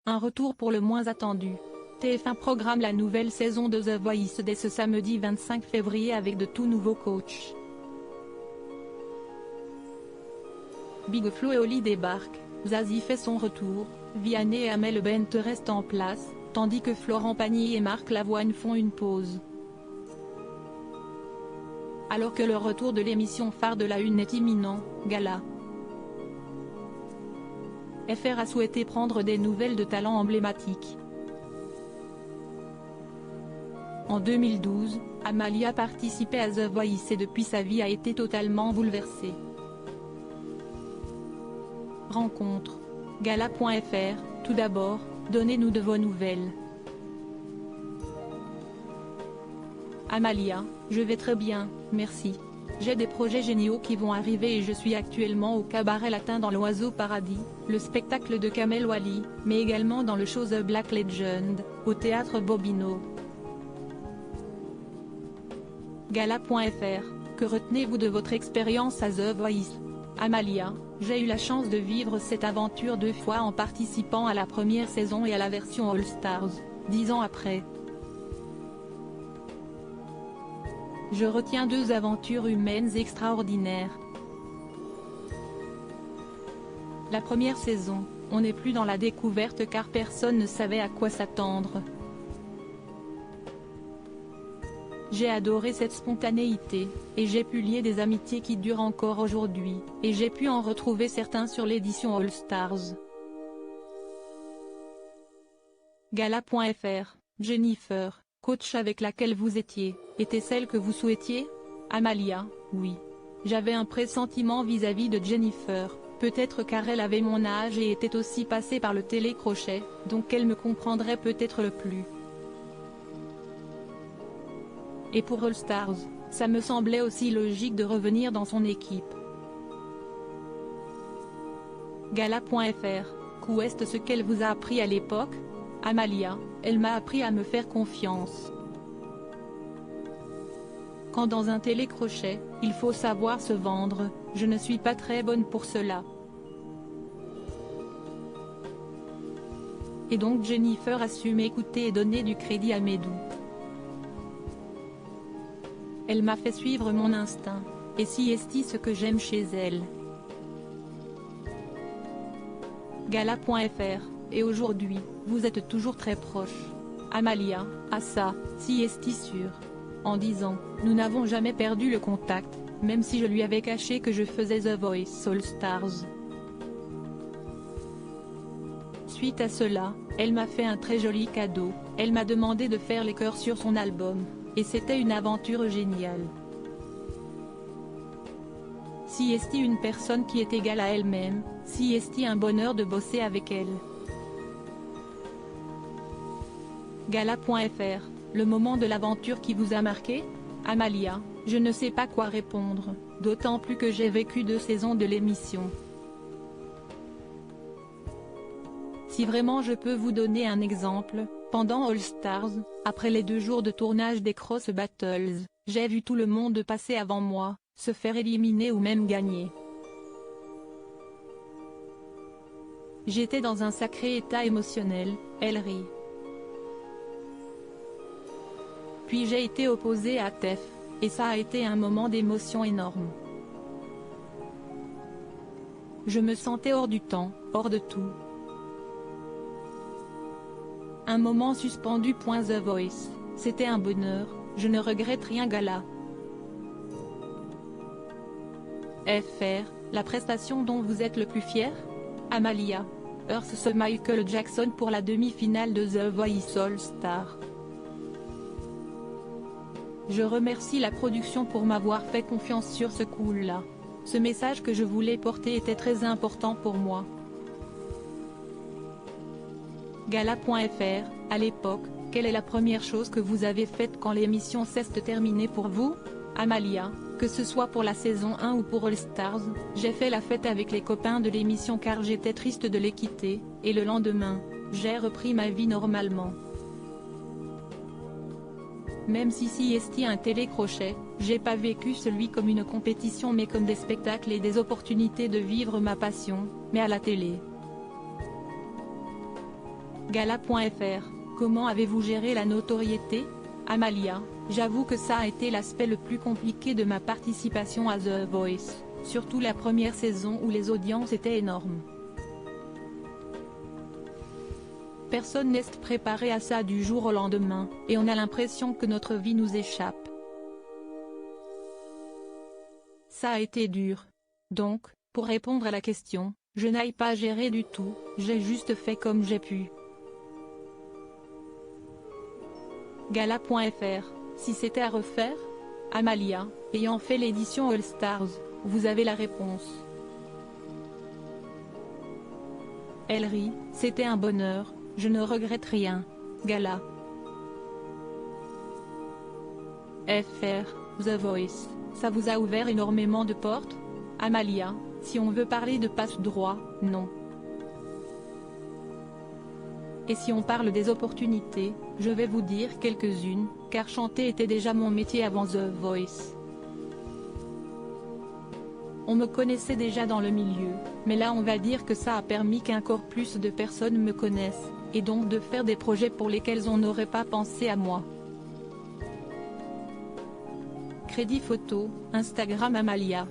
Un retour pour le moins attendu. TF1 programme la nouvelle saison de The Voice dès ce samedi 25 février avec de tout nouveaux coachs. Big Flo et Oli débarquent, Zazie fait son retour, Vianney et Amel Bent restent en place, tandis que Florent Pagny et Marc Lavoine font une pause. Alors que le retour de l'émission phare de la Une est imminent, Gala FR a souhaité prendre des nouvelles de talents emblématiques. En 2012, Amalia participait à The Voice et depuis sa vie a été totalement bouleversée. Rencontre. Gala.fr, tout d'abord, donnez-nous de vos nouvelles. Amalia, je vais très bien, merci. J'ai des projets géniaux qui vont arriver et je suis actuellement au Cabaret Latin dans l'Oiseau Paradis, le spectacle de Kamel Wally, mais également dans le show The Black Legend, au Théâtre Bobino. Gala.fr, que retenez-vous de votre expérience à The Voice? Amalia, j'ai eu la chance de vivre cette aventure 2 fois en participant à la première saison et à la version All Stars, 10 ans après. Je retiens 2 aventures humaines extraordinaires. La première saison, on n'est plus dans la découverte car personne ne savait à quoi s'attendre. J'ai adoré cette spontanéité, et j'ai pu lier des amitiés qui durent encore aujourd'hui, et j'ai pu en retrouver certains sur l'édition All Stars. Gala.fr, Jennifer, coach avec laquelle vous étiez, était celle que vous souhaitiez? Amalia, oui. J'avais un pressentiment vis-à-vis de Jennifer, peut-être car elle avait mon âge et était aussi passée par le télécrochet, donc elle me comprendrait peut-être le plus. Et pour All Stars, ça me semblait aussi logique de revenir dans son équipe. Gala.fr, qu'est ce qu'elle vous a appris à l'époque? Amalia, elle m'a appris à me faire confiance. Quand dans un télécrochet, il faut savoir se vendre, je ne suis pas très bonne pour cela. Et donc Jennifer a su m'écouter et donner du crédit à mes doutes. Elle m'a fait suivre mon instinct, et si est ce que j'aime chez elle. Gala.fr, et aujourd'hui, vous êtes toujours très proche. Amalia, ah ça, si est sûr. En 10 ans, nous n'avons jamais perdu le contact, même si je lui avais caché que je faisais The Voice All Stars. Suite à cela, elle m'a fait un très joli cadeau, elle m'a demandé de faire les chœurs sur son album. Et c'était une aventure géniale. Si est une personne qui est égale à elle-même, si est un bonheur de bosser avec elle. Gala.fr, le moment de l'aventure qui vous a marqué? Amalia, je ne sais pas quoi répondre, d'autant plus que j'ai vécu 2 saisons de l'émission. Si vraiment je peux vous donner un exemple, pendant All Stars, après les 2 jours de tournage des Cross Battles, j'ai vu tout le monde passer avant moi, se faire éliminer ou même gagner. J'étais dans un sacré état émotionnel, elle rit. Puis j'ai été opposée à Tef, et ça a été un moment d'émotion énorme. Je me sentais hors du temps, hors de tout. Un moment suspendu. The Voice, c'était un bonheur, je ne regrette rien. Gala. FR, la prestation dont vous êtes le plus fier? Amalia, Earth Michael Jackson pour la demi-finale de The Voice All Star. Je remercie la production pour m'avoir fait confiance sur ce coup-là. Ce message que je voulais porter était très important pour moi. Gala.fr, à l'époque, quelle est la première chose que vous avez faite quand l'émission s'est terminée pour vous? Amalia, que ce soit pour la saison 1 ou pour All Stars, j'ai fait la fête avec les copains de l'émission car j'étais triste de les quitter, et le lendemain, j'ai repris ma vie normalement. Même si est un télécrochet, j'ai pas vécu celui comme une compétition mais comme des spectacles et des opportunités de vivre ma passion, mais à la télé. Gala.fr, comment avez-vous géré la notoriété? Amalia, j'avoue que ça a été l'aspect le plus compliqué de ma participation à The Voice, surtout la première saison où les audiences étaient énormes. Personne n'est préparé à ça du jour au lendemain, et on a l'impression que notre vie nous échappe. Ça a été dur. Donc, pour répondre à la question, je n'ai pas géré du tout, j'ai juste fait comme j'ai pu. Gala.fr, si c'était à refaire? Amalia, ayant fait l'édition All Stars, vous avez la réponse. Elle rit, c'était un bonheur, je ne regrette rien. Gala. FR, The Voice, ça vous a ouvert énormément de portes? Amalia, si on veut parler de passe-droit, non. Et si on parle des opportunités, je vais vous dire quelques-unes, car chanter était déjà mon métier avant The Voice. On me connaissait déjà dans le milieu, mais là on va dire que ça a permis qu'encore plus de personnes me connaissent, et donc de faire des projets pour lesquels on n'aurait pas pensé à moi. Crédit photo, Instagram Amalia.